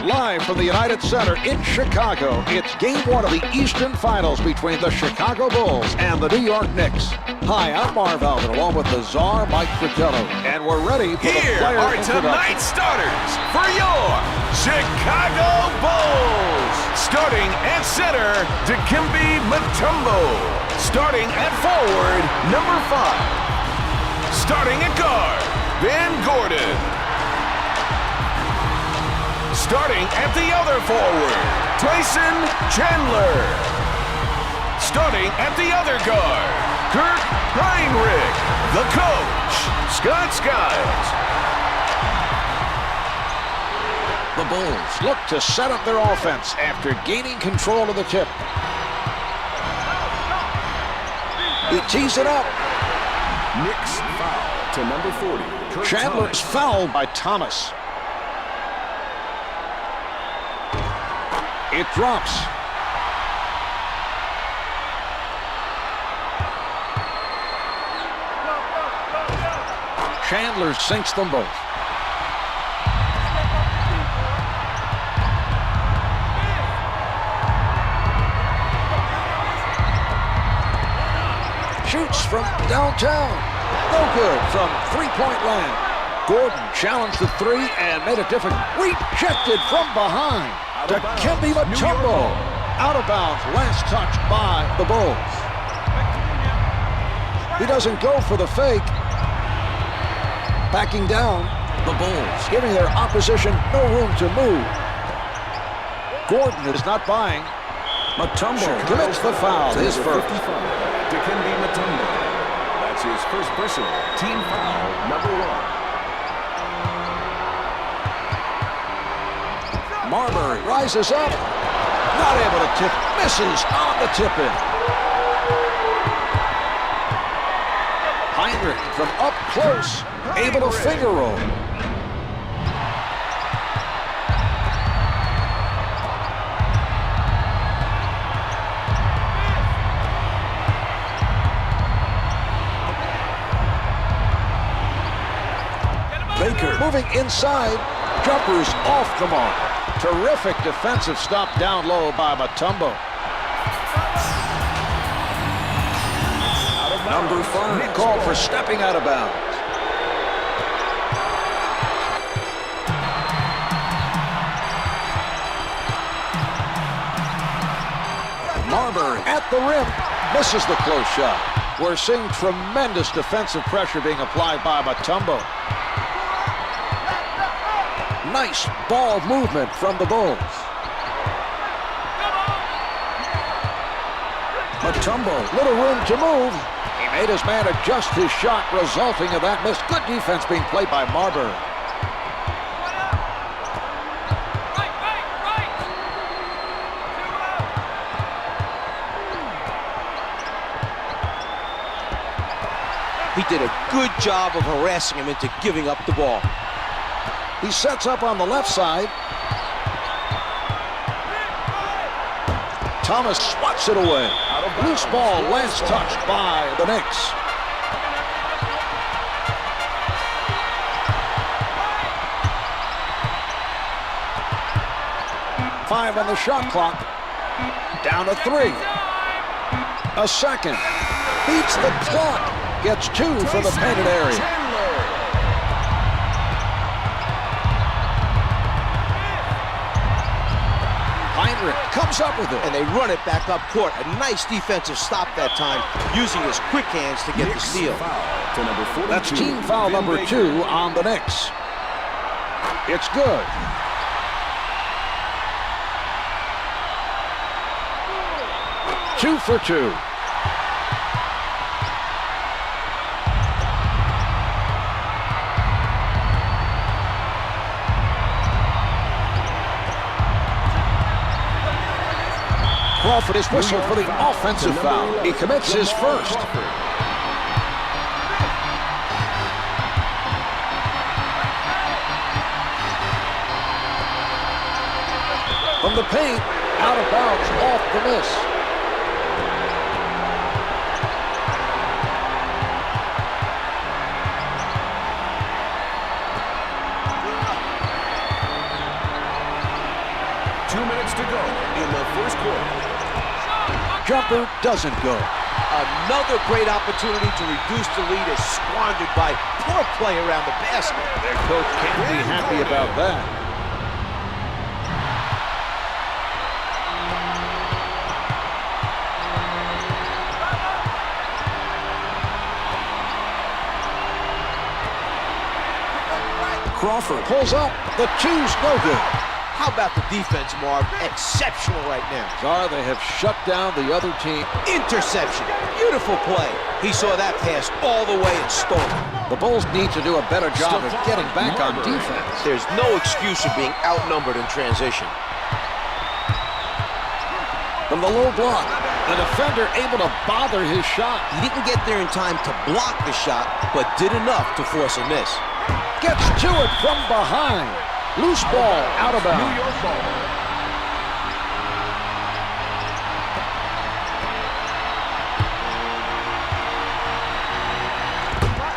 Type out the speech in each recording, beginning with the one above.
Live from the United Center in Chicago, it's Game 1 of the Eastern Finals between the Chicago Bulls and the New York Knicks. Hi, I'm Marhq, along with the czar, Mike Fratello, and we're ready for the player are introduction. tonight's starters for your Chicago Bulls. Starting at center, Dikembe Mutombo. Starting at forward, number 5. Starting at guard, Van Gordon. Starting at the other forward, Tyson Chandler. Starting at the other guard, Kirk Hinrich. The coach, Scott Skiles. The Bulls look to set up their offense after gaining control of the tip. He tees it up. Knicks foul to number 40. Chandler's fouled by Thomas. It drops. Chandler sinks them both. Shoots from downtown. No good from three-point land. Gordon challenged the three and made it difficult. Rejected from behind. Dikembe Mutombo. Out of bounds. Last touch by the Bulls. He doesn't go for the fake. Backing down. The Bulls giving their opposition no room to move. Gordon is not buying. Mutombo commits the foul. His first. Dikembe Mutombo. That's his first personal team foul, number 1. Marhq rises up. Not able to tip. Misses on the tip-in. Hinrich from up close. Able to finger roll. Baker moving inside. Jumpers off the mark. Terrific defensive stop down low by Mutombo. Number 5 called for stepping out of bounds. Marhq at the rim. Misses the close shot. We're seeing tremendous defensive pressure being applied by Mutombo. Nice ball movement from the Bulls. Mutombo, little room to move. He made his man adjust his shot, resulting in that miss. Good defense being played by Marhq. He did a good job of harassing him into giving up the ball. He sets up on the left side. Thomas swats it away. Loose ball, last touched by the Knicks. Five on the shot clock. Down to 3. A second. Beats the clock. Gets 2 from the painted area. Hinrich comes up with it. And they run it back up court. A nice defensive stop that time, using his quick hands to get the steal. That's team foul number 2 on the Knicks. It's good. Two for 2. Crawford is whistled for the offensive foul. He commits his first. From the paint, out of bounds, off the miss. 2 minutes to go in the first quarter. Jumper doesn't go. Another great opportunity to reduce the lead is squandered by poor play around the basket. Their coach can't be happy about that. Crawford pulls up. The two's no good. How about the defense, Marv? Exceptional right now. They have shut down the other team. Interception. Beautiful play. He saw that pass all the way and stole it. The Bulls need to do a better job of getting back on defense. There's no excuse of being outnumbered in transition. From the low block, the defender able to bother his shot. He didn't get there in time to block the shot, but did enough to force a miss. Gets to it from behind. Loose ball, out of bounds. New York ball.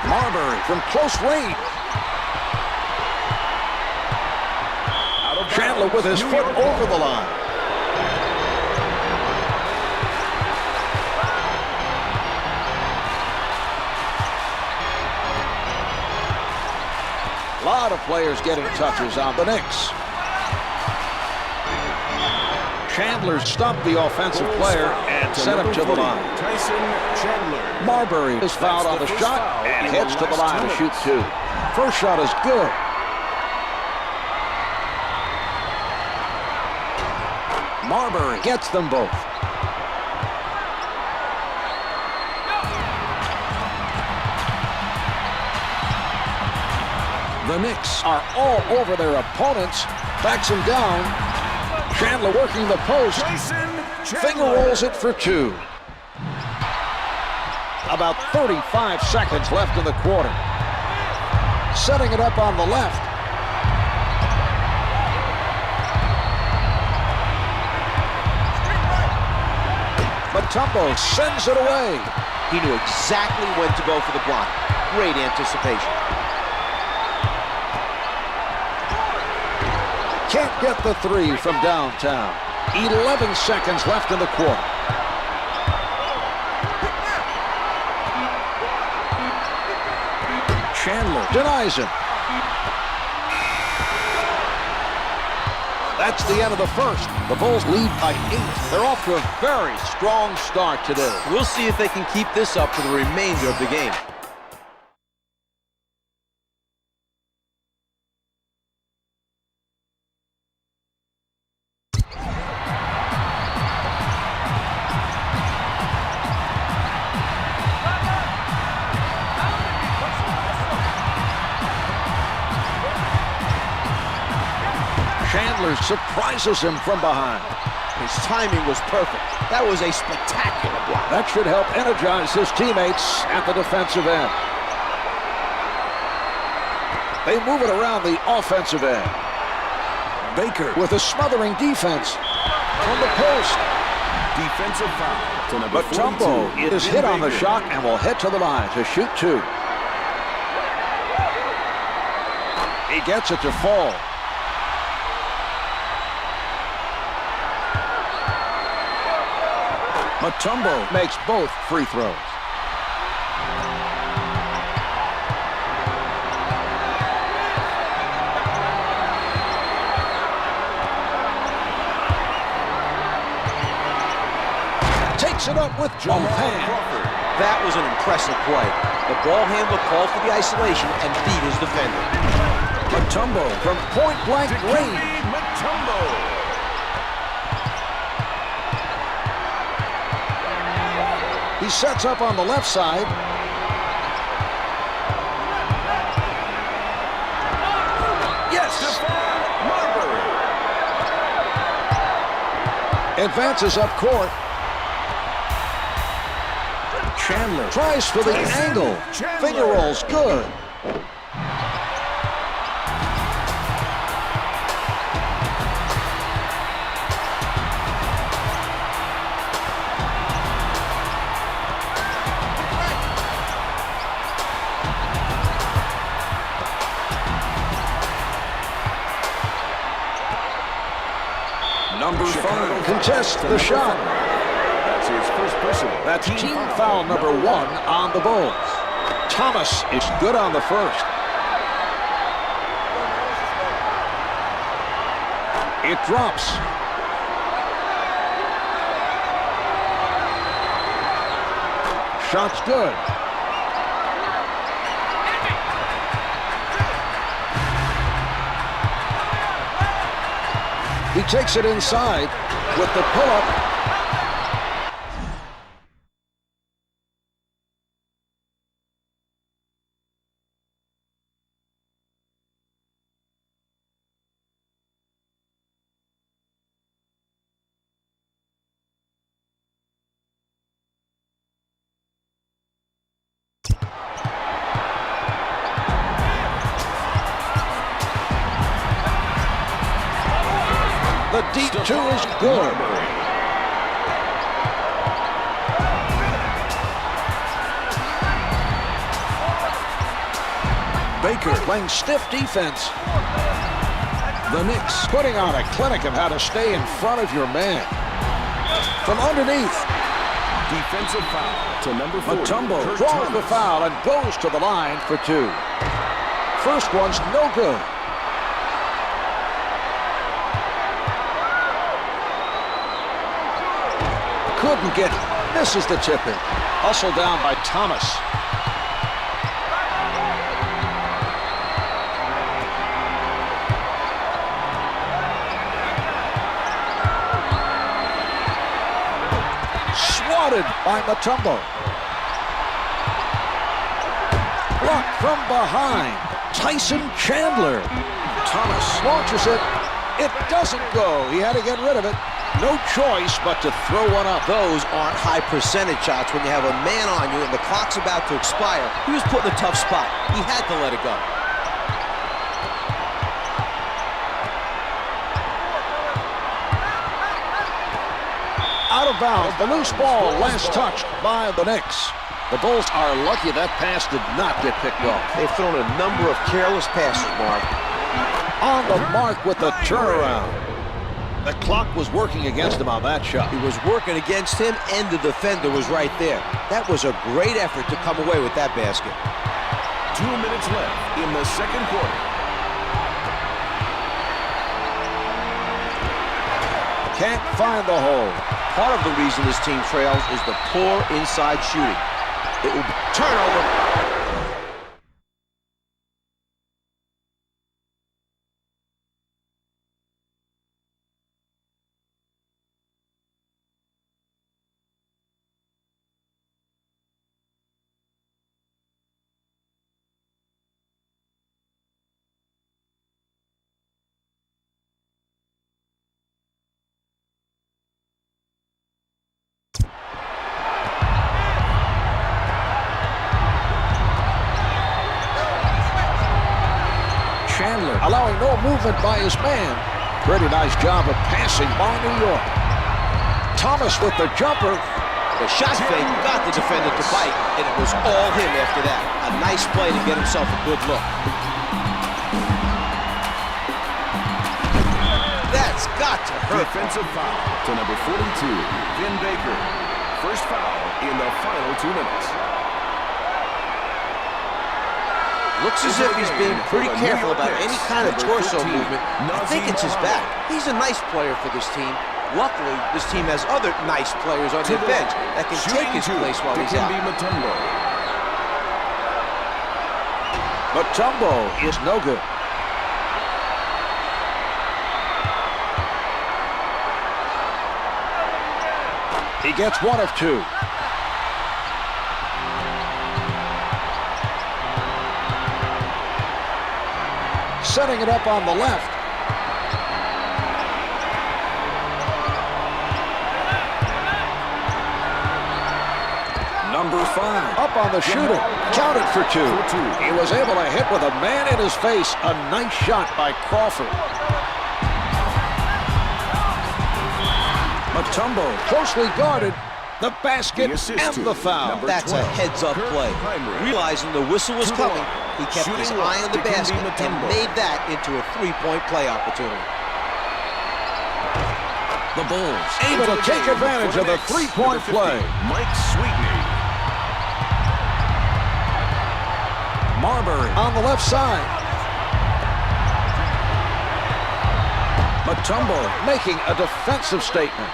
Marbury from close range. Chandler with his foot over the line. A lot of players getting touches on the Knicks. Chandler stumped the offensive player and sent him to the line. Tyson Chandler. Marbury is fouled on the shot and heads to the line to shoot two. First shot is good. Marbury gets them both. The Knicks are all over their opponents. Backs him down. Chandler working the post. Finger rolls it for two. About 35 seconds left in the quarter. Setting it up on the left. Mutombo sends it away. He knew exactly when to go for the block. Great anticipation. Can't get the three from downtown. 11 seconds left in the quarter. Chandler denies him. That's the end of the first. The Bulls lead by 8. They're off to a very strong start today. We'll see if they can keep this up for the remainder of the game. Chandler surprises him from behind. His timing was perfect. That was a spectacular block. That should help energize his teammates at the defensive end. They move it around the offensive end. Baker with a smothering defense from the post. Defensive foul to number Mutombo 42 is hit on the shot and will head to the line to shoot two. He gets it to fall. Mutombo makes both free throws. Takes it up with Joe Pan. That was an impressive play. The ball handler called for the isolation and beat his defender. Mutombo from point-blank range. Mutombo. He sets up on the left side. Yes! Marbury. Advances up court. Chandler tries for the angle. Finger rolls good. Number 5 contests the shot. That's his first personal. That's team foul number 1 on the Bulls. Thomas is good on the first. It drops. Shot's good. He takes it inside with the pull-up. The deep 2 is good. Baker playing stiff defense. The Knicks putting on a clinic of how to stay in front of your man. From underneath. Defensive foul to number 4. Mutombo draws the foul and goes to the line for 2. First one's no good. Couldn't get it. Misses the tip-in. Hustled down by Thomas. Swatted by Mutombo. Blocked from behind. Tyson Chandler. Thomas launches it. It doesn't go. He had to get rid of it. No choice but to throw one up. Those aren't high percentage shots when you have a man on you and the clock's about to expire. He was put in a tough spot. He had to let it go. Out of bounds, the loose ball last touched by the Knicks. The Bulls are lucky that pass did not get picked off. They've thrown a number of careless passes, Mark. On the mark with the turnaround. The clock was working against him on that shot. It was working against him, and the defender was right there. That was a great effort to come away with that basket. 2 minutes left in the second quarter. Can't find the hole. Part of the reason this team trails is the poor inside shooting. It will be turnover. Chandler allowing no movement by his man. Pretty nice job of passing by New York. Thomas with the jumper. The shot fake got the defender to bite, and it was all him after that. A nice play to get himself a good look. That's got to hurt. Defensive foul to number 42, Vin Baker. First foul in the final 2 minutes. Looks as if he's being pretty careful about any kind of torso movement. I think it's his back. He's a nice player for this team. Luckily, this team has other nice players on their bench that can take his place while he's out. Mutombo is no good. He gets 1 of 2. Setting it up on the left. Number 5 up on the shooter. Counted for 2. He was able to hit with a man in his face. A nice shot by Crawford. Mutombo closely guarded. The basket and the foul. That's a heads-up play. Realizing the whistle was coming, he kept his eye on the basket and made that into a 3-point play opportunity. The Bulls able to take advantage of the three-point play. Mike Sweetney. Marbury on the left side. Mutombo making a defensive statement.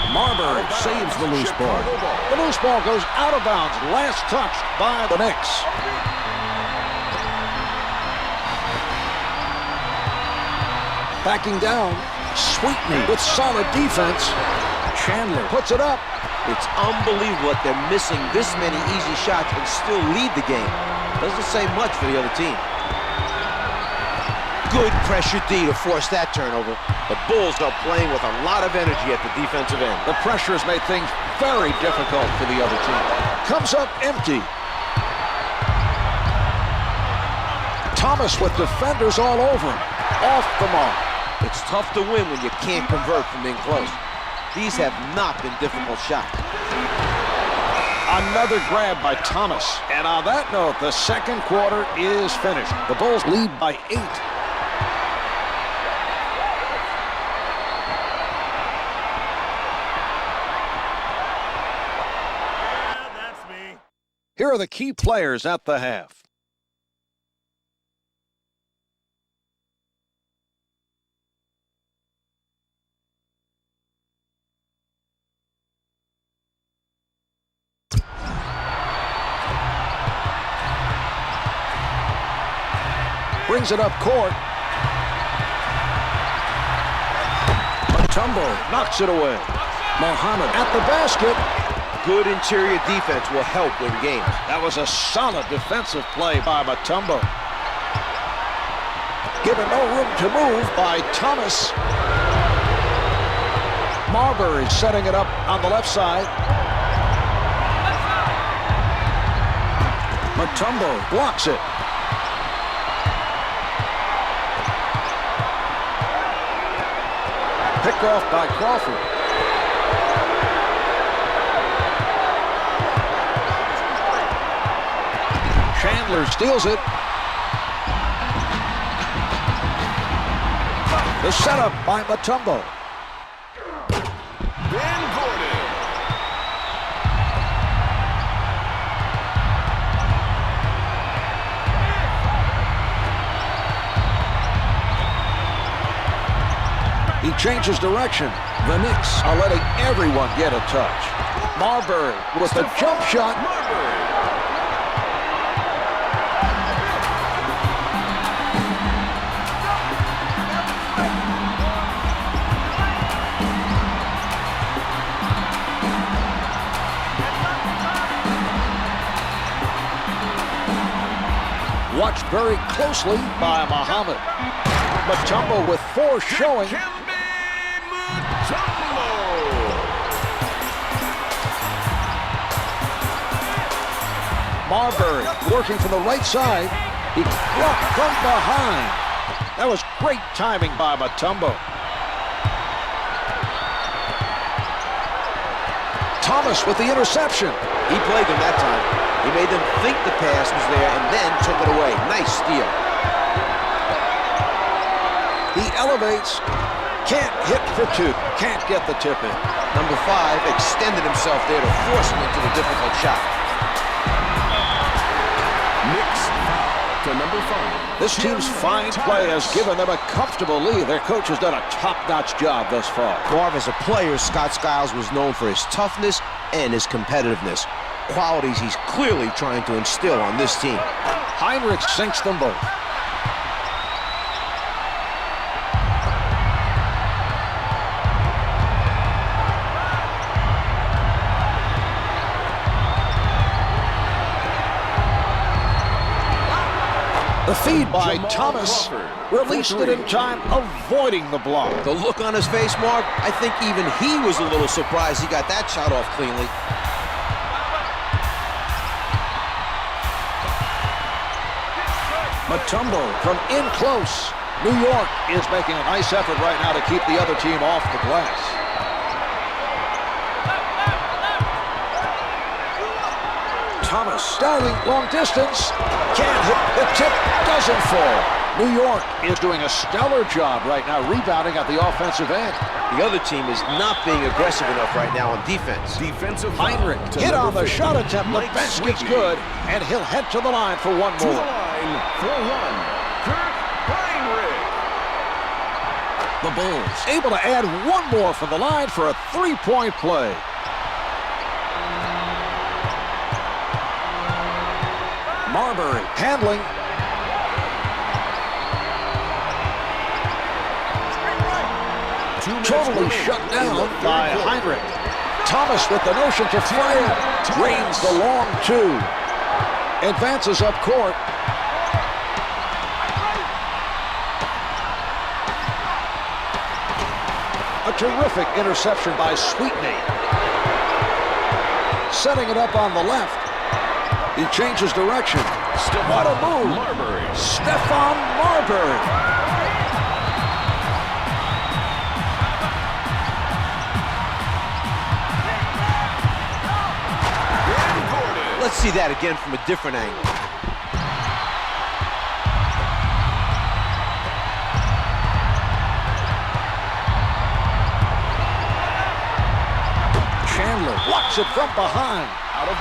Marbury saves the loose ball. The loose ball goes out of bounds. Last touched by the Knicks. Backing down, Sweetney with solid defense. Chandler puts it up. It's unbelievable that they're missing this many easy shots and still lead the game. Doesn't say much for the other team. Good pressure D to force that turnover. The Bulls are playing with a lot of energy at the defensive end. The pressure has made things very difficult for the other team. Comes up empty. Thomas with defenders all over him. Off the mark. It's tough to win when you can't convert from being close. These have not been difficult shots. Another grab by Thomas. And on that note, the second quarter is finished. The Bulls lead by 8. Here are the key players at the half. Brings it up court. Mutombo knocks it away. Mohammed at the basket. Good interior defense will help win games. That was a solid defensive play by Mutombo. Given no room to move by Thomas. Marbury setting it up on the left side. Mutombo blocks it. Picked off by Crawford. Chandler steals it. The setup by Mutombo. Ben Gordon. He changes direction. The Knicks are letting everyone get a touch. Marbury with the jump shot. Marbury. Watched very closely by Muhammad. Mutombo with 4 showing. Marbury working from the right side. He blocked from behind. That was great timing by Mutombo. Thomas with the interception. He played them that time. He made them think the pass was there and then took it away. Nice steal. He elevates. Can't hit for 2. Can't get the tip in. Number 5 extended himself there to force him into the difficult shot. Knicks to number 5. This team's fine play has given them a comfortable lead. Their coach has done a top-notch job thus far. Marv, as a player, Scott Skiles was known for his toughness and his competitiveness. Qualities he's clearly trying to instill on this team. Heinrich sinks them both. The feed by Thomas released it in time, avoiding the block. The look on his face, Marv, I think even he was a little surprised he got that shot off cleanly. Mutombo from in close. New York is making a nice effort right now to keep the other team off the glass. Thomas starting long distance. Can't hit. The tip doesn't fall. New York is doing a stellar job right now rebounding at the offensive end. The other team is not being aggressive enough right now on defense. Defensive Heinrich hit on the shot attempt. The basket's good, and he'll head to the line for one To the more. line for one. Kirk Heinrich. The Bulls able to add one more from the line for a three-point play. Marbury handling. Totally shut down by Heinrich. Thomas with the notion to fire. Drains the long two. Advances up court. A terrific interception by Sweetney. Setting it up on the left. He changes direction. What a move. Marbury. Stephon Marbury. Let's see that again from a different angle. Chandler blocks it from behind.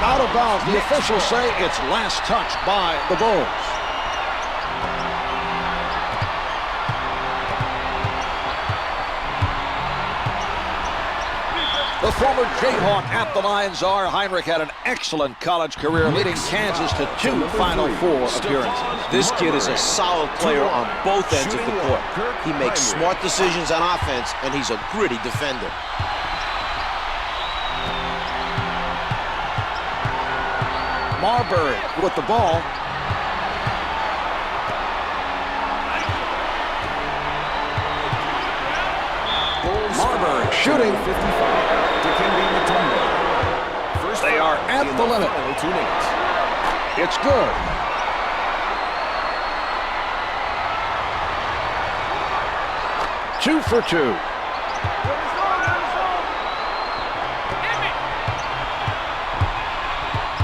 Out of bounds. The officials say it's last touched by the Bulls. The former Jayhawk at the line, Czar Heinrich had an excellent college career, leading Kansas to 2 Final Four appearances. This kid is a solid player on both ends of the court. He makes smart decisions on offense, and he's a gritty defender. Marbury with the ball. Marbury shooting. 55. They are at the limit. It's good. Two for two.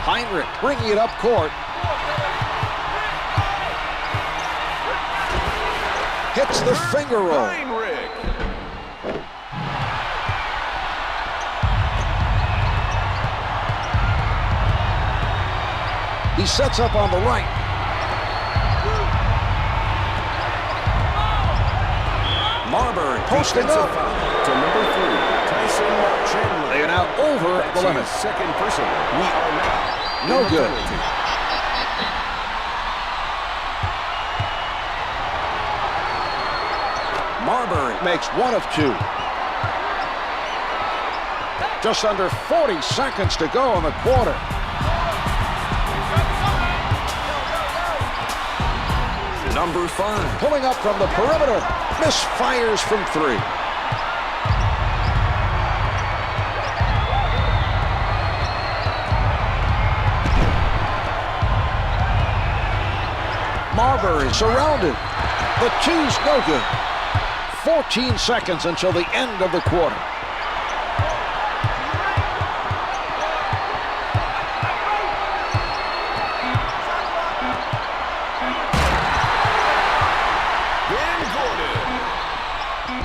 Heinrich bringing it up court. Hits the finger roll. Heinrich. He sets up on the right. Marbury posting up. To number 3, Tyson Chandler. They are now over the limit. Second personal. We are now No good. Marbury makes 1 of 2. Just under 40 seconds to go in the quarter. Number 5 pulling up from the perimeter. Misfires from 3. Marbury surrounded. The two's no good. 14 seconds until the end of the quarter.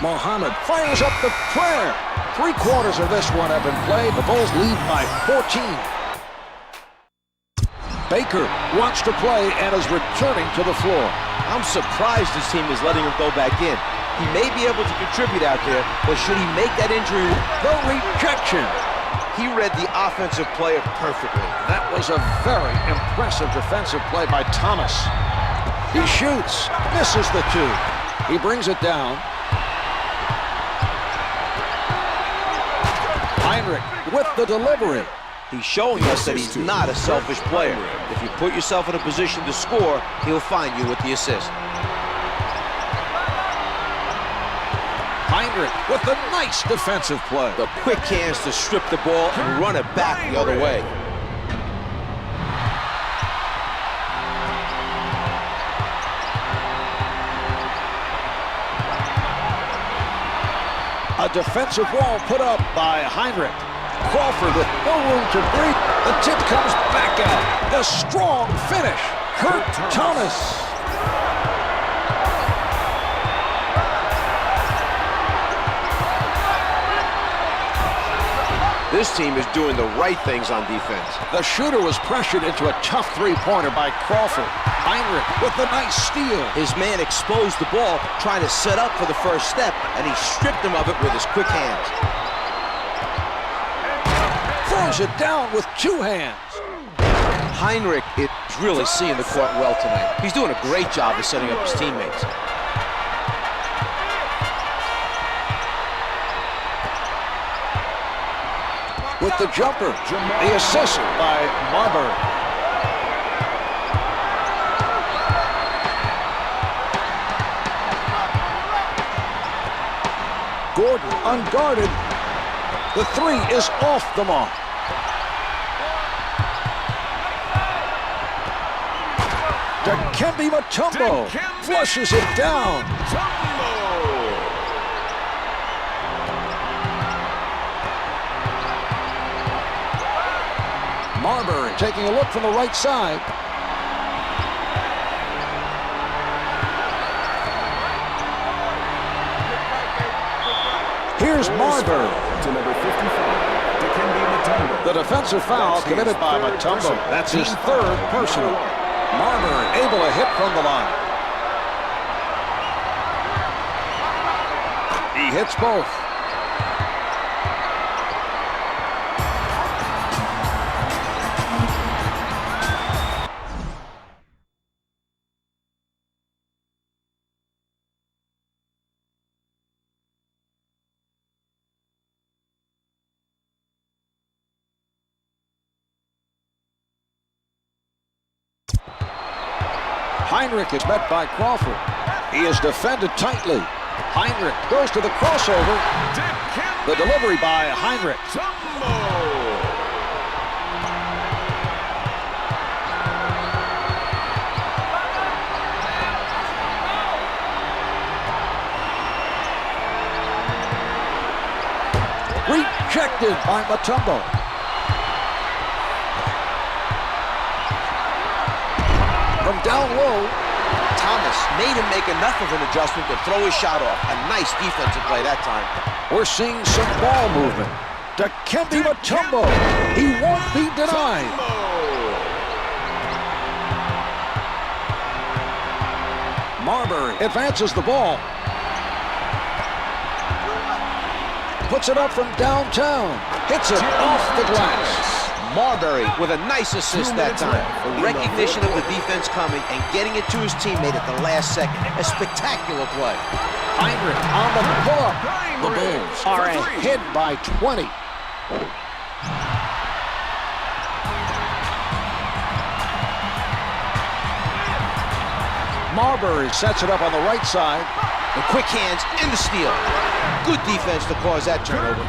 Muhammad fires up the prayer. 3/4 of this one have been played. The Bulls lead by 14. Baker wants to play and is returning to the floor. I'm surprised his team is letting him go back in. He may be able to contribute out there, but should he make that injury? The rejection. He read the offensive player perfectly. That was a very impressive defensive play by Thomas. He shoots, misses the 2. He brings it down. Heinrich with the delivery. He's showing us that he's not a selfish player. If you put yourself in a position to score, he'll find you with the assist. Heinrich with a nice defensive play. The quick hands to strip the ball and run it back the other way. A defensive wall put up by Heinrich. Crawford with no room to breathe. The tip comes back out. The strong finish. Kurt Thomas. This team is doing the right things on defense. The shooter was pressured into a tough three-pointer by Crawford. Marhq with the nice steal. His man exposed the ball, trying to set up for the first step, and he stripped him of it with his quick hands. Throws it down with two hands. Marhq is really seeing the court well tonight. He's doing a great job of setting up his teammates. With the jumper, the assist by Marhq. Gordon unguarded. The three is off the mark. Dikembe Mutombo flushes it down. Marhq taking a look from the right side. Here's Marhq. To number 55, Dikembe Mutombo. The defensive foul committed by Mutombo. That's his third personal. Marhq able to hit from the line. He hits both. Marhq is met by Crawford. He is defended tightly. Marhq goes to the crossover. The delivery by Marhq. Rejected by Mutombo. From down low, Thomas made him make enough of an adjustment to throw his shot off. A nice defensive play that time. we're seeing some ball movement. Dikembe Mutombo, he won't be denied. Marhq advances the ball. Puts it up from downtown. Hits it off the glass. Marhq with a nice assist that time. A recognition of the defense coming and getting it to his teammate at the last second. A spectacular play. Marhq on the pull-up. The Bulls are ahead by 20. Marhq sets it up on the right side. The quick hands and the steal. Good defense to cause that turnover.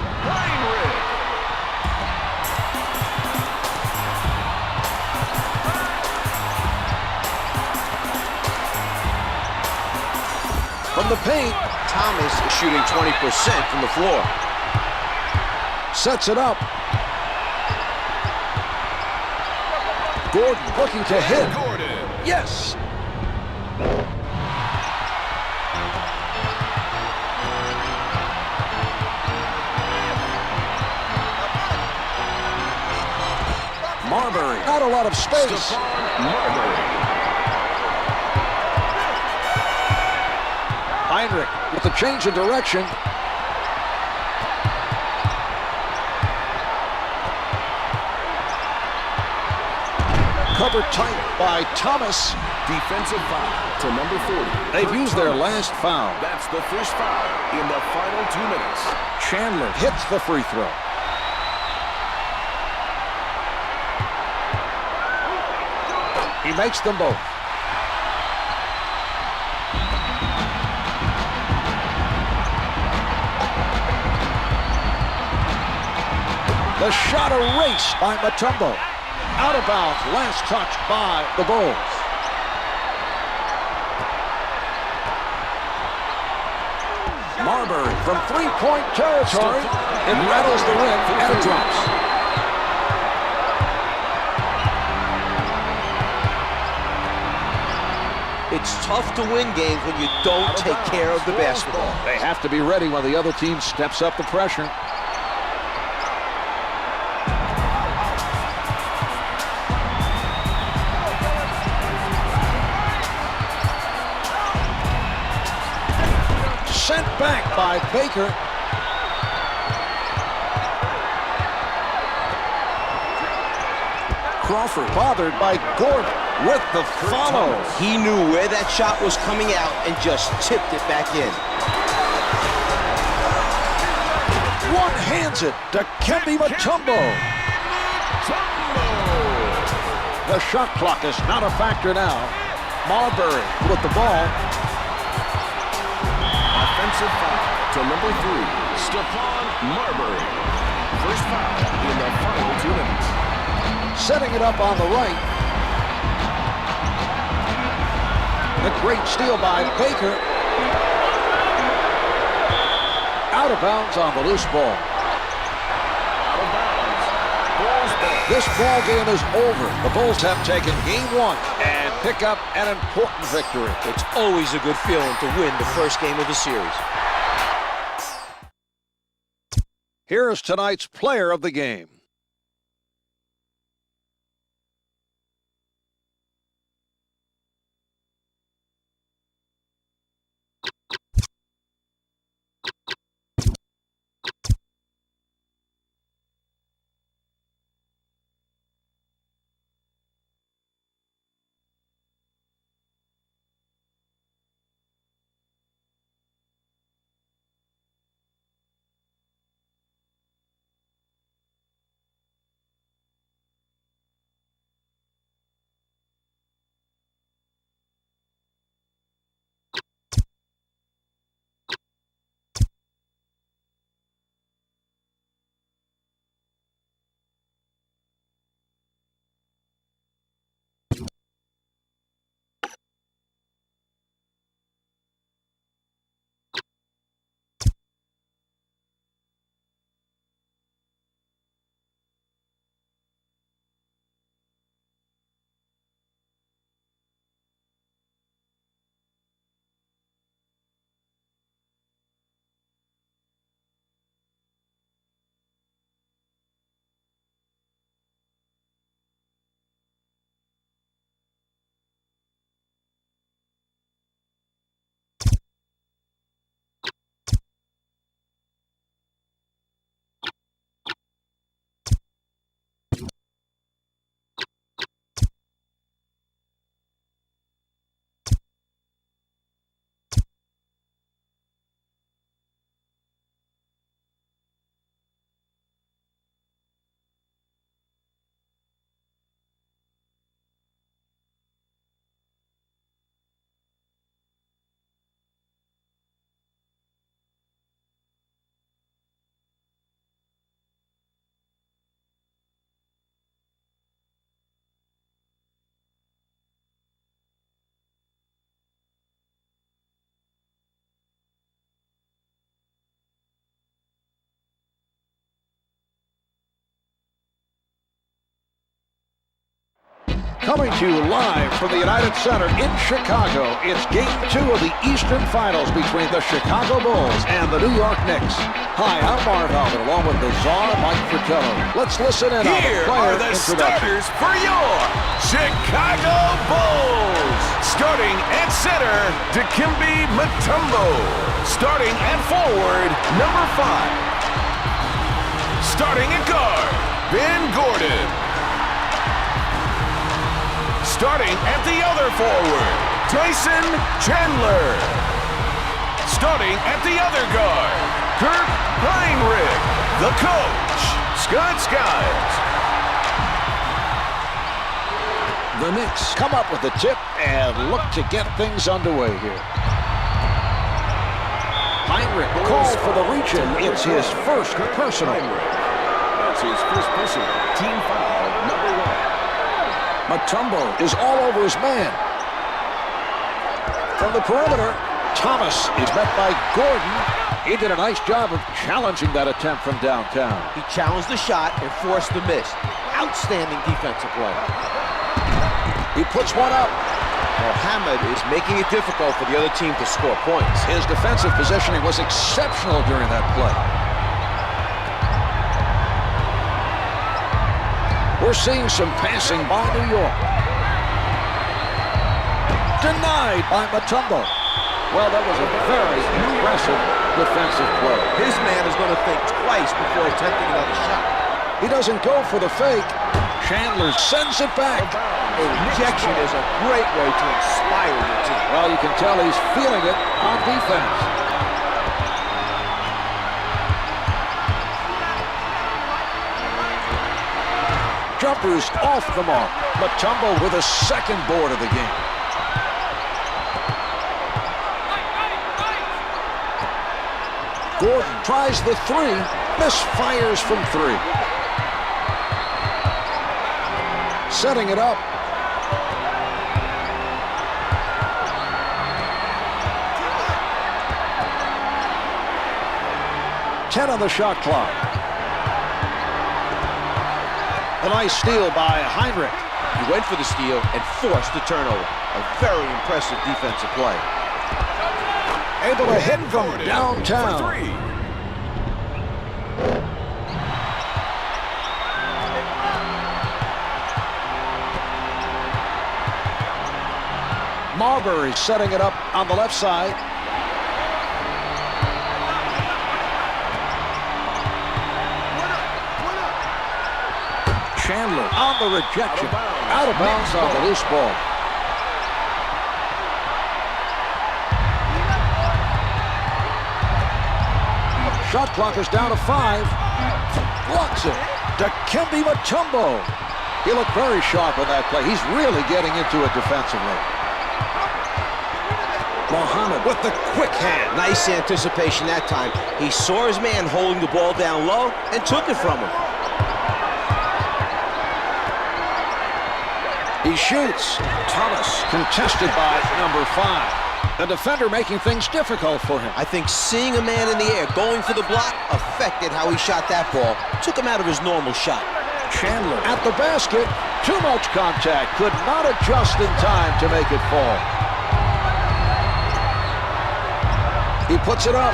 From the paint, Thomas is shooting 20% from the floor. Sets it up. Gordon looking to hit. Yes. Marhq, not a lot of space. Marhq with the change of direction. Covered tight by Thomas. Defensive foul to number 40. They've used their last foul. That's the first foul in the final 2 minutes. Chandler hits the free throw. He makes them both. The shot erased by Mutombo. Out of bounds, last touch by the Bulls. Marhq from three-point territory. It rattles the rim and it drops. It's tough to win games when you don't take care of the basketball. They have to be ready when the other team steps up the pressure. Sent back by Baker. Crawford bothered by Gordon with the follow. He knew where that shot was coming out and just tipped it back in. One hands it to Kembe Mutombo. The shot clock is not a factor now. Marhq with the ball. Offensive foul to number 3, Stephon Marbury. First foul in the final 2 minutes. Setting it up on the right. A great steal by Baker. Out of bounds on the loose ball. Out of bounds. Bulls ball. This ball game is over. The Bulls have taken game 1 and pick up an important victory. It's always a good feeling to win the first game of the series. Here is tonight's player of the game. Coming to you live from the United Center in Chicago, it's Game 2 of the Eastern Finals between the Chicago Bulls and the New York Knicks. Hi, I'm Marhq, along with the czar, Mike Fratello. Let's listen in on the Here player are the introduction. starters for your Chicago Bulls. Starting at center, Dikembe Mutombo. Starting at forward, number 5. Starting at guard, Ben Gordon. Starting at the other forward, Tyson Chandler. Starting at the other guard, Marhq. The coach, Scott Skiles. The Knicks come up with the tip and look to get things underway here. Marhq called for the reach-in. It's his first personal. That's his first personal. Team foul, number 1. Mutombo is all over his man. From the perimeter, Thomas is met by Gordon. He did a nice job of challenging that attempt from downtown. He challenged the shot and forced the miss. Outstanding defensive play. He puts one up. Mohammed is making it difficult for the other team to score points. His defensive positioning was exceptional during that play. We're seeing some passing by New York. Denied by Mutombo. Well, that was a very impressive defensive play. His man is going to think twice before attempting another shot. He doesn't go for the fake. Chandler sends it back. A rejection is a great way to inspire your team. Well, you can tell he's feeling it on defense. Jumpers off the mark. Mutombo with a second board of the game. Gordon tries the three, misfires from three. Setting it up. Ten on the shot clock. A nice steal by Marhq. He went for the steal and forced the turnover. A very impressive defensive play. Able to hit from For downtown. three. Marbury setting it up on the left side. Chandler on the rejection. Out of bounds on the loose ball. Shot clock is down to 5. Blocks it. Dikembe Mutombo. He looked very sharp on that play. He's really getting into it defensively. Muhammad with the quick hand. Nice anticipation that time. He saw his man holding the ball down low and took it from him. He shoots. Thomas contested by number 5. The defender making things difficult for him. I think seeing a man in the air going for the block affected how he shot that ball. Took him out of his normal shot. Chandler at the basket. Too much contact. Could not adjust in time to make it fall. He puts it up.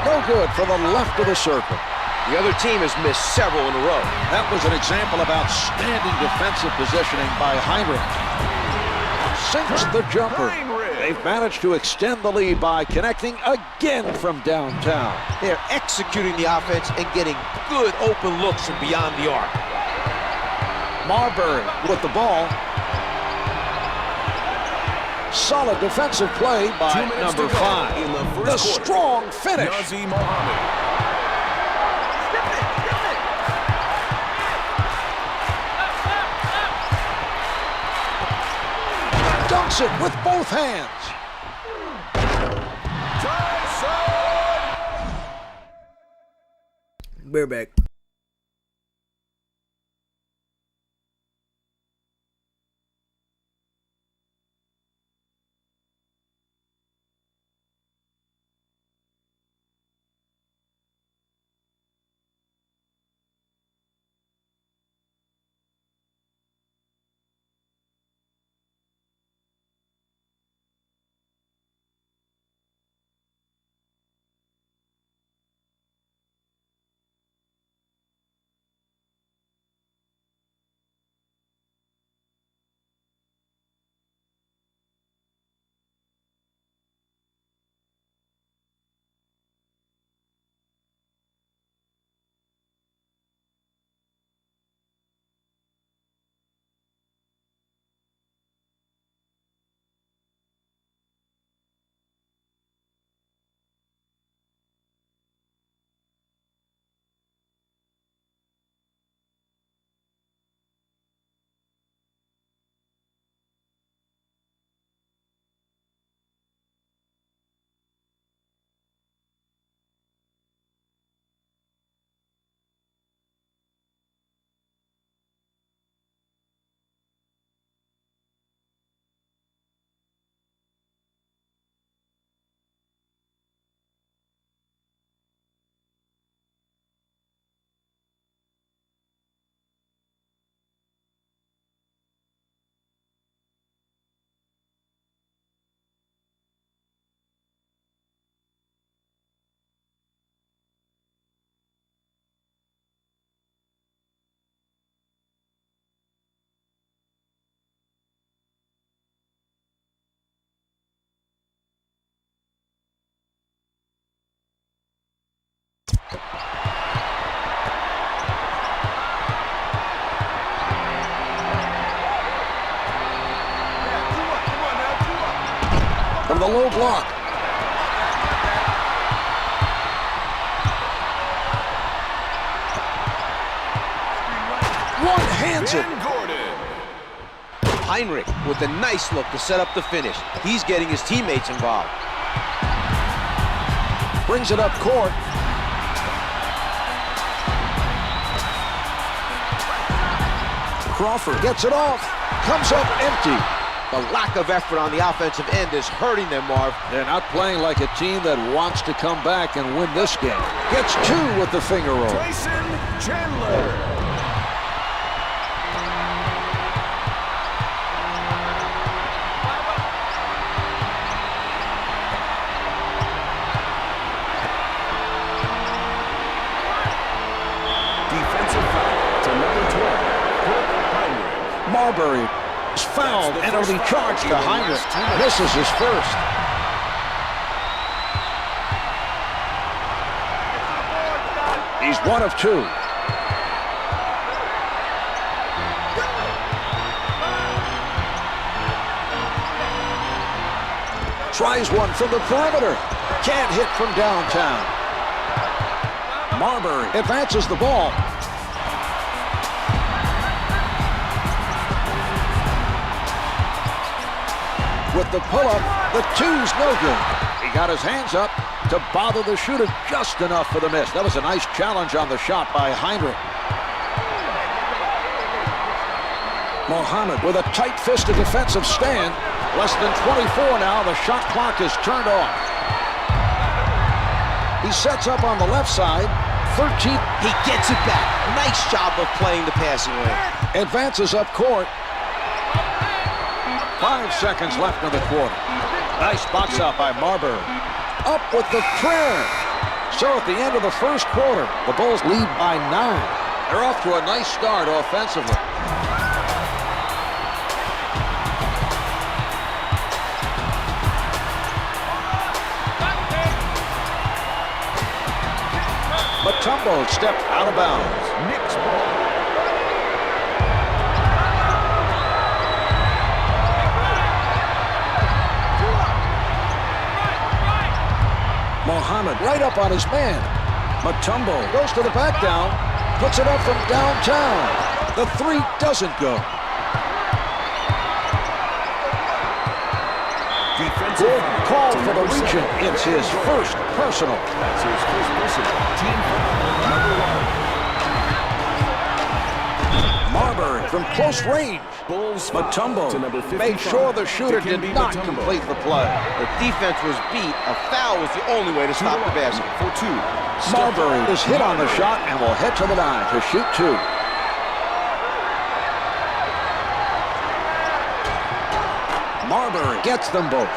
No good from the left of the circle. The other team has missed several in a row. That was an example of outstanding defensive positioning by Marhq. Sinks the jumper. They've managed to extend the lead by connecting again from downtown. They're executing the offense and getting good open looks from beyond the arc. Marbury with the ball. Solid defensive play by 2 minutes number to go 5. in the The first quarter. strong finish. Nazi Mohammed. Dunks it with both hands. We're back. the low block. One hands it. Marhq with a nice look to set up the finish. He's getting his teammates involved. Brings it up court. Crawford gets it off. Comes up empty. The lack of effort on the offensive end is hurting them, Marv. They're not playing like a team that wants to come back and win this game. Gets two with the finger roll. Tyson Chandler. Marbury is fouled and only charged to Heinrich. Misses his first. He's one of two. Tries one from the perimeter. Can't hit from downtown. Marbury advances the ball. With the pull-up, the two's no good. He got his hands up to bother the shooter just enough for the miss. That was a nice challenge on the shot by Heinrich. Mohammed with a tight-fisted defensive stand. Less than 24 now. The shot clock is turned off. He sets up on the left side. 13. He gets it back. Nice job of playing the passing lane. Advances up court. 5 seconds left in the quarter. Nice box out by Marbury. Up with the prayer. So at the end of the first quarter, the Bulls lead by 9. They're off to a nice start offensively. Mutombo stepped out of bounds. Knicks ball. Mohammed right up on his man. Mutombo goes to the back down, puts it up from downtown. The three doesn't go. Good call for the region. It's his first personal. That's his first personal. Team foul, number 1. Marbury from close range. Bulls Mutombo to number 55. made sure the shooter did not complete the play. The defense was beat. A foul was the only way to stop the basket. For 2. Marbury is hit on the shot and will head to the line to shoot 2. Marbury gets them both.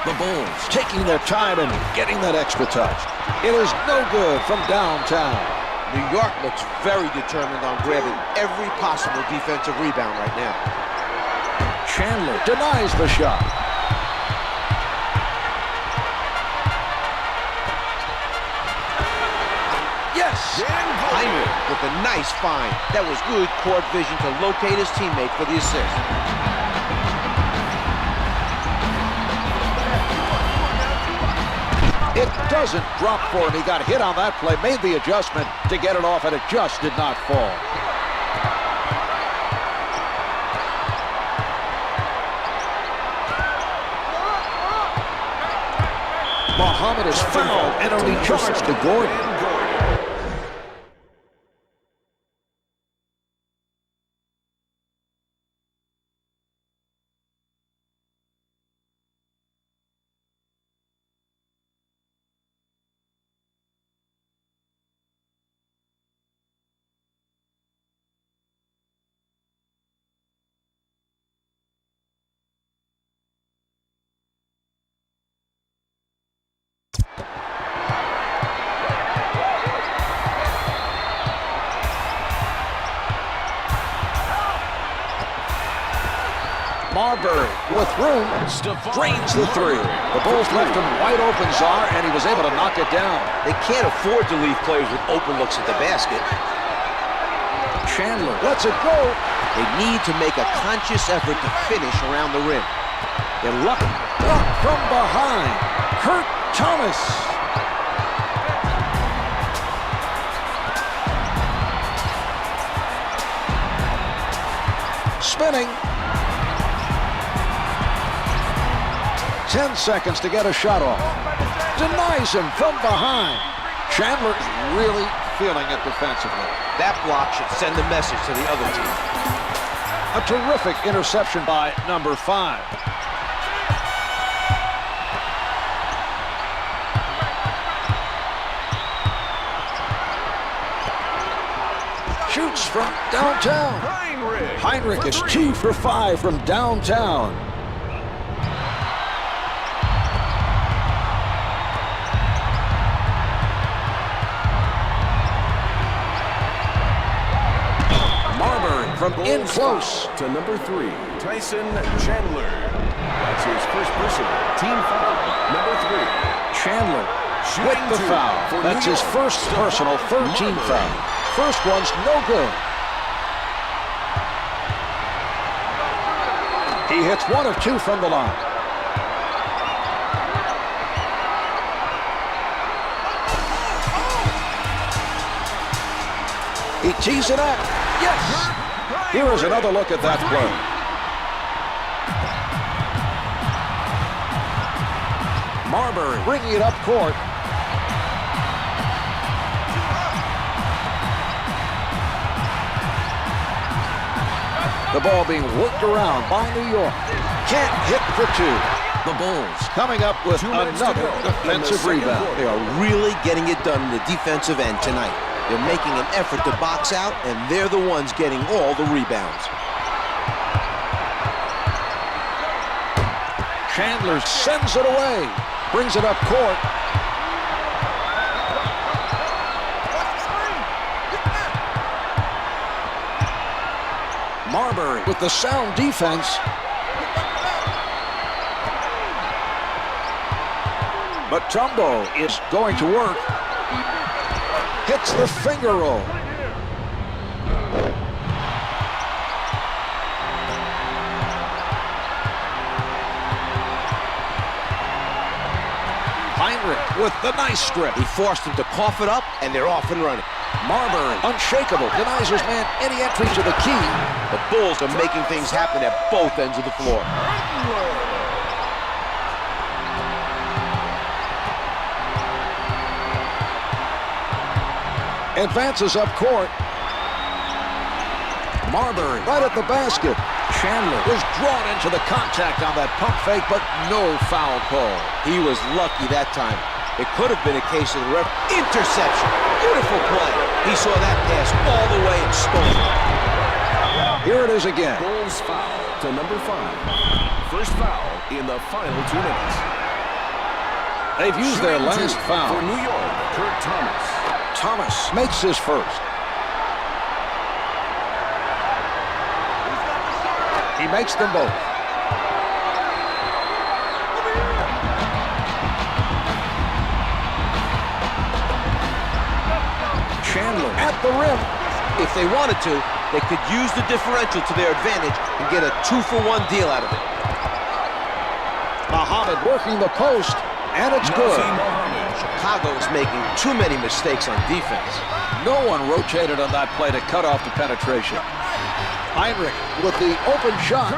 The Bulls taking their time and getting that extra touch. It is no good from downtown. New York looks very determined on grabbing every possible defensive rebound right now. Chandler denies the shot. Yes! Heinrich with a nice find. That was good court vision to locate his teammate for the assist. It doesn't drop for him. He got hit on that play, made the adjustment to get it off, and it just did not fall. Mohammed is fouled and only charged to Gordon. Marhq with room, drains the three. The Bulls left him wide open, Czar, and he was able to knock it down. They can't afford to leave players with open looks at the basket. Chandler lets it go. They need to make a conscious effort to finish around the rim. They're lucky. Blocked from behind. Kurt Thomas. Spinning. 10 seconds to get a shot off. Denies him from behind. Chandler is really feeling it defensively. That block should send a message to the other team. A terrific interception by number 5. Shoots from downtown. Marhq is 2 for 5 from downtown. Marhq from in close. To number 3, Tyson Chandler. That's his first personal team foul. Number 3. Chandler with the foul. That's his first personal, 13 foul. First one's no good. He hits 1 of 2 from the line. He tees it up. Yes! Here is another look at that play. Marhq bringing it up court. The ball being worked around by New York. Can't hit for 2. The Bulls coming up with another defensive rebound. They are really getting it done in the defensive end tonight. They're making an effort to box out, and they're the ones getting all the rebounds. Chandler sends it away. Brings it up court. Marhq with the sound defense. But Trovo is going to work. Hits the finger roll. Marhq with the nice strip. He forced him to cough it up, and they're off and running. Marhq, unshakable, denies his man any entry to the key. The Bulls are making things happen at both ends of the floor. Advances up court. Marhq right at the basket. Chandler was drawn into the contact on that pump fake, but no foul call. He was lucky that time. It could have been a case of the ref. Interception. Beautiful play. He saw that pass all the way and stole it. Here it is again. Bulls foul to number 5. First foul in the final 2 minutes. They've used their last foul. For New York, Kurt Thomas. Thomas makes his first. He makes them both. Chandler at the rim. If they wanted to, they could use the differential to their advantage and get a 2-for-1 deal out of it. Muhammad working the post, and it's good. Chicago is making too many mistakes on defense. No one rotated on that play to cut off the penetration. Marhq with the open shot.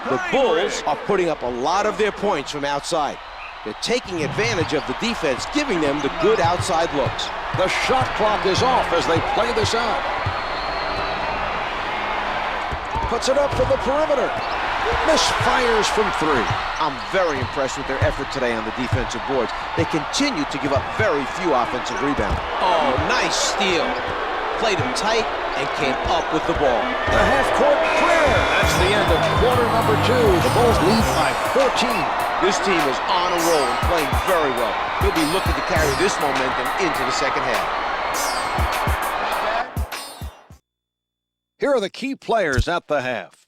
The Bulls are putting up a lot of their points from outside. They're taking advantage of the defense, giving them the good outside looks. The shot clock is off as they play this out. Puts it up from the perimeter. Misfires from 3. I'm very impressed with their effort today on the defensive boards. They continue to give up very few offensive rebounds. Oh, nice steal. Played him tight and came up with the ball. The half-court clear. That's the end of quarter number 2. The Bulls lead by 14. This team is on a roll and playing very well. He'll be looking to carry this momentum into the second half. Here are the key players at the half.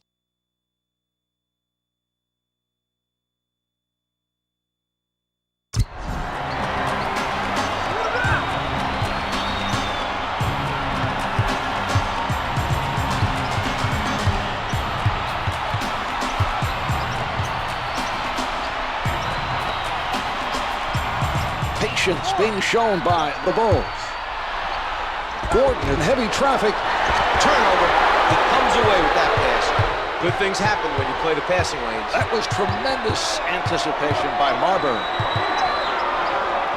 Patience being shown by the Bulls. Gordon in heavy traffic. Turnover. He comes away with that pass. Good things happen when you play the passing lanes. That was tremendous anticipation by Marhq.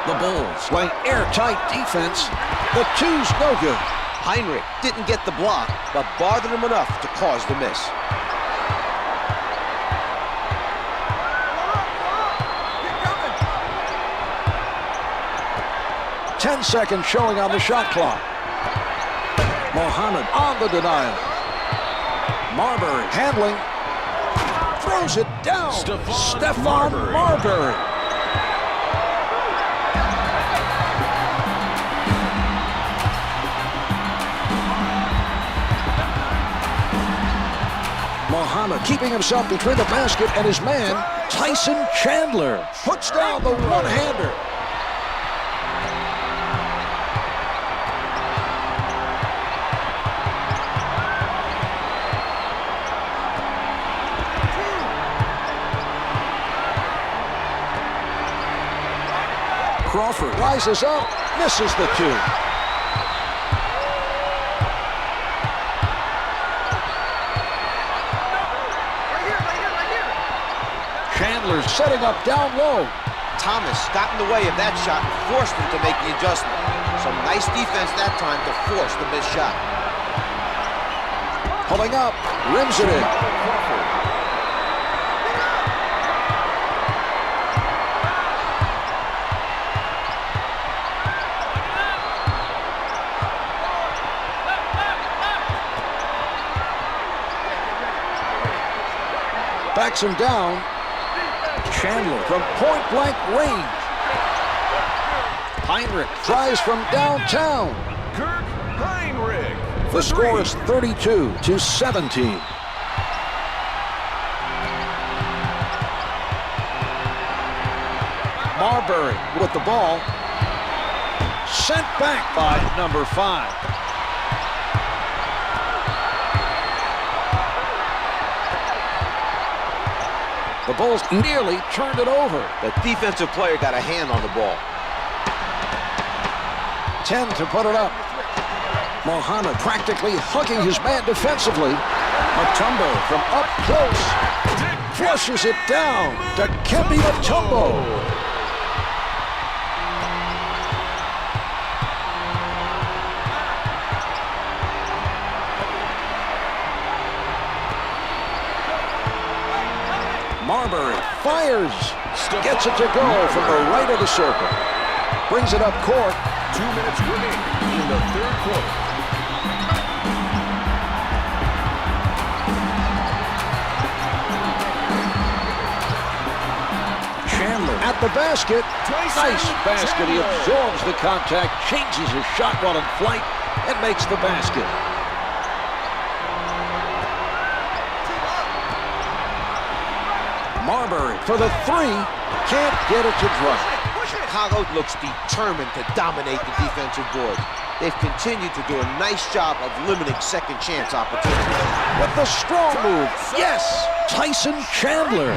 The Bulls playing airtight defense. The two's no good. Marhq didn't get the block, but bothered him enough to cause the miss. 10 seconds showing on the shot clock. Mohammed on the denial. Marbury handling. Throws it down. Stephon Marbury. Mohammed keeping himself between the basket and his man, Tyson Chandler, puts down the one-hander. Crawford rises up, misses the two. Chandler setting up down low. Thomas got in the way of that shot and forced him to make the adjustment. Some nice defense that time to force the missed shot. Pulling up, rims it in. Backs him down. Chandler from point-blank range. Marhq tries from downtown. Marhq. The score is 32-17. Marbury with the ball. Sent back by number 5. The Bulls nearly turned it over. The defensive player got a hand on the ball. 10 to put it up. Mohammed practically hugging his man defensively. Mutombo from up close. Flushes it down to Mutombo. Marbury fires, gets it to go from the right of the circle. Brings it up court. 2 minutes remaining in the third quarter. Chandler at the basket. Nice basket. He absorbs the contact, changes his shot while in flight, and makes the basket. Marbury for the 3, can't get it to drop. Chicago looks determined to dominate the defensive board. They've continued to do a nice job of limiting second chance opportunities. With the strong move, yes, Tyson Chandler.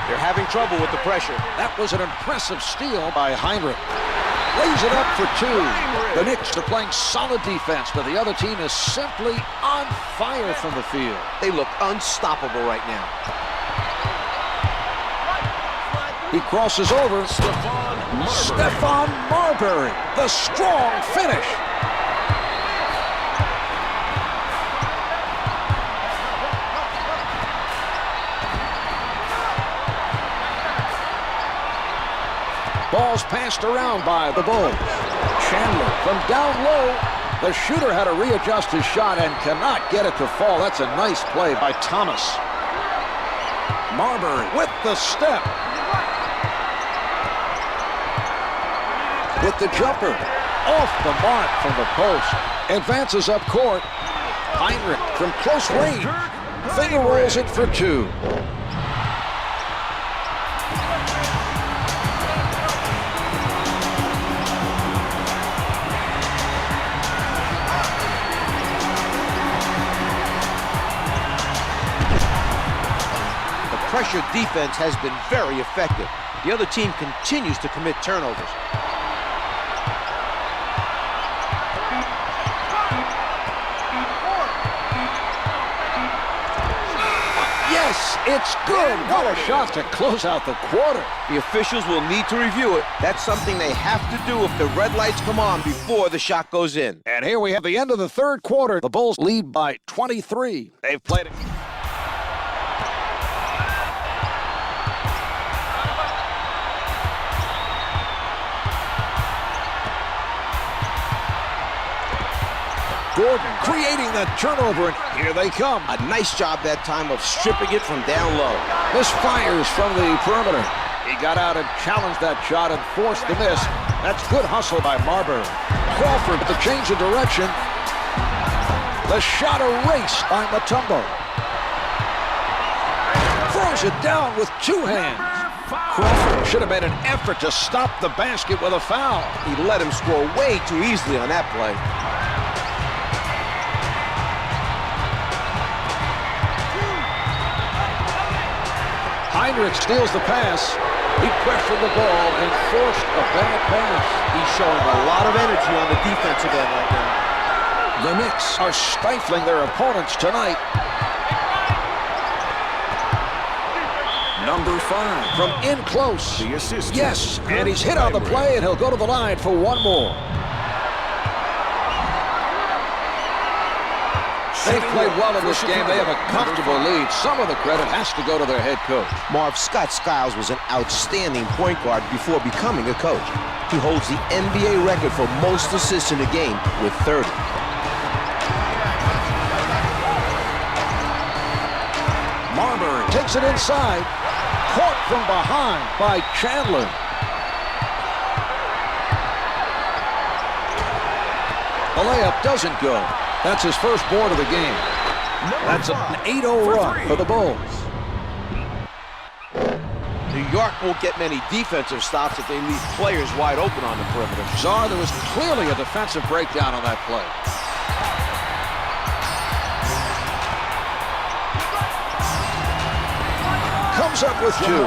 They're having trouble with the pressure. That was an impressive steal by Marhq. Lays it up for 2. The Knicks are playing solid defense, but the other team is simply on fire from the field. They look unstoppable right now. He crosses over. Stephon Marbury, the strong finish. Ball's passed around by the Bulls. Chandler from down low. The shooter had to readjust his shot and cannot get it to fall. That's a nice play by Thomas. Marbury with the step. With the jumper. Off the mark from the post. Advances up court. Marhq from close range. Finger rolls it for 2. pressure defense has been very effective. The other team continues to commit turnovers. Yes, it's good. What a shot to close out the quarter. The officials will need to review it. That's something they have to do if the red lights come on before the shot goes in. And here we have the end of the third quarter. The Bulls lead by 23. They've played it. Gordon creating the turnover, and here they come. A nice job that time of stripping it from down low. Misfires from the perimeter. He got out and challenged that shot and forced the miss. That's good hustle by Marhq. Crawford with the change of direction. The shot erased by Mutombo. Throws it down with two hands. Crawford should have made an effort to stop the basket with a foul. He let him score way too easily on that play. Marhq steals the pass. He pressured the ball and forced a bad pass. He's showing a lot of energy on the defensive end right now. The Knicks are stifling their opponents tonight. Number 5. From in close. The assist. Yes, and he's hit on the play, and he'll go to the line for one more. They've played well in this game. They have a comfortable lead. Some of the credit has to go to their head coach. Marv, Scott Skiles was an outstanding point guard before becoming a coach. He holds the NBA record for most assists in a game with 30. Marhq takes it inside. Caught from behind by Chandler. The layup doesn't go. That's his first board of the game. That's an 8-0 run for the Bulls. New York won't get many defensive stops if they leave players wide open on the perimeter. Czar, there was clearly a defensive breakdown on that play. Comes up with two.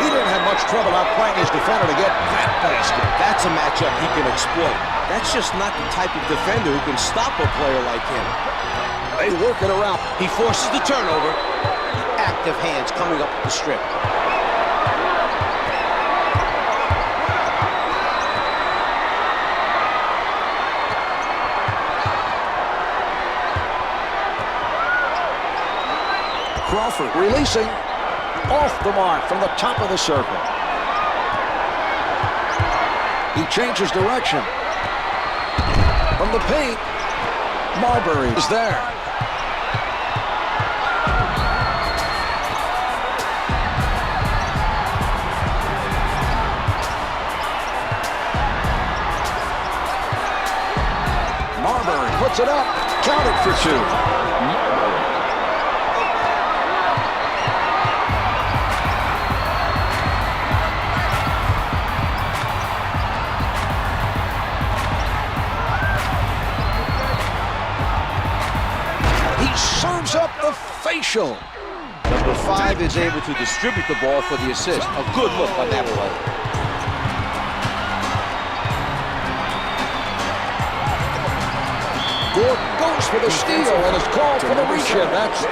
He didn't have much trouble outplaying his defender to get that basket. That's a matchup he can exploit. That's just not the type of defender who can stop a player like him. They work it around. He forces the turnover. The active hands coming up the strip. Crawford releasing off the mark from the top of the circle. He changes direction. From the paint, Marhq is there. Marhq puts it up, counted for two. Serves up the facial. Number 5 is able to distribute the ball for the assist. A good look on that play. Gordon goes for the steal and is called for the reach-in. That's 3.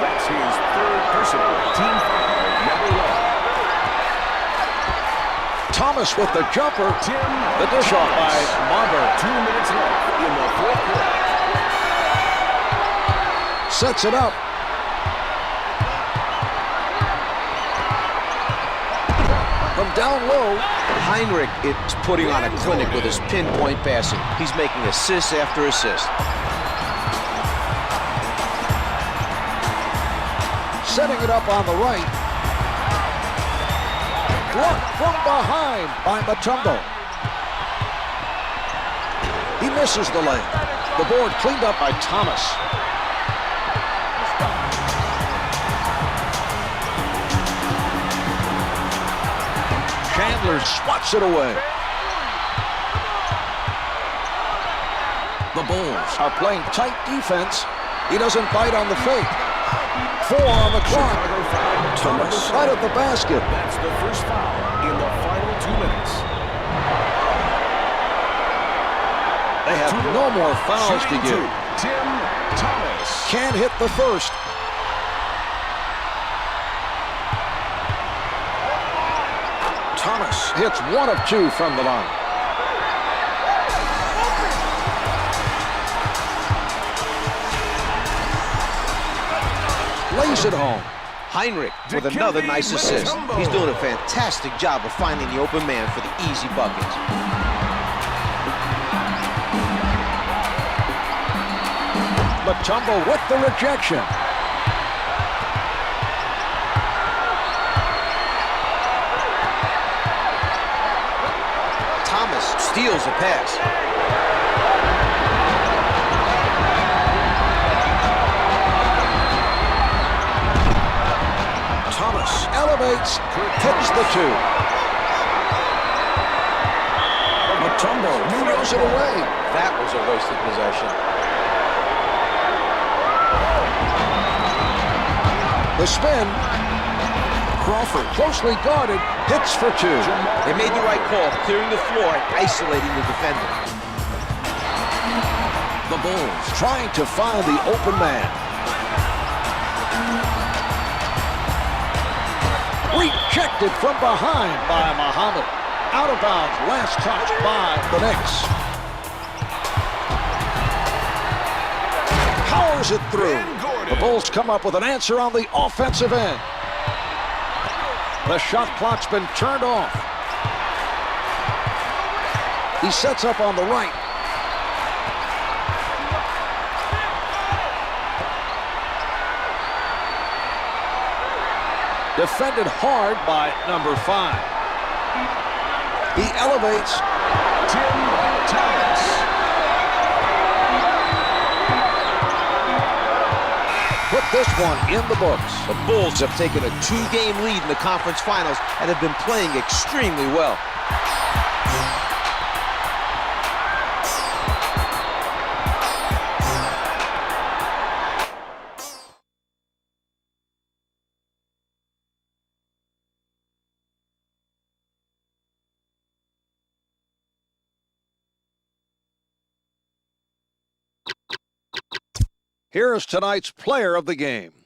That's his third personal. Team foul, number 1. Thomas with the jumper. The dish off by Marhq. 2 minutes left in the fourth quarter. Sets it up. From down low, Marhq is putting on a clinic with his pinpoint passing. He's making assist after assist. setting it up on the right. Blocked from behind by Mutombo. He misses the layup. The board cleaned up by Thomas. Chandler swats it away. The Bulls are playing tight defense. He doesn't bite on the fake. 4 on the clock. Chicago foul. Thomas right at the basket. That's the first foul in the final 2 minutes. They have no more fouls to Shooting give. 2, Tim Thomas. Can't hit the first. Thomas hits 1 of 2 from the line. Lays it home. Marhq with another nice assist. He's doing a fantastic job of finding the open man for the easy buckets. Mutombo with the rejection. Thomas steals a pass. Thomas elevates, hits the 2. Mutombo throws it away. That was a wasted possession. The spin. Crawford closely guarded, hits for 2. They made the right call, clearing the floor and isolating the defender. The Bulls trying to find the open man. Rejected from behind by Muhammad. Out of bounds, last touch by the Knicks. Powers it through. The Bulls come up with an answer on the offensive end. The shot clock's been turned off. He sets up on the right. Defended hard by number 5. He elevates. Tim Thomas. Put this one in the books. The Bulls have taken a 2-game lead in the conference finals and have been playing extremely well. Here is tonight's player of the game.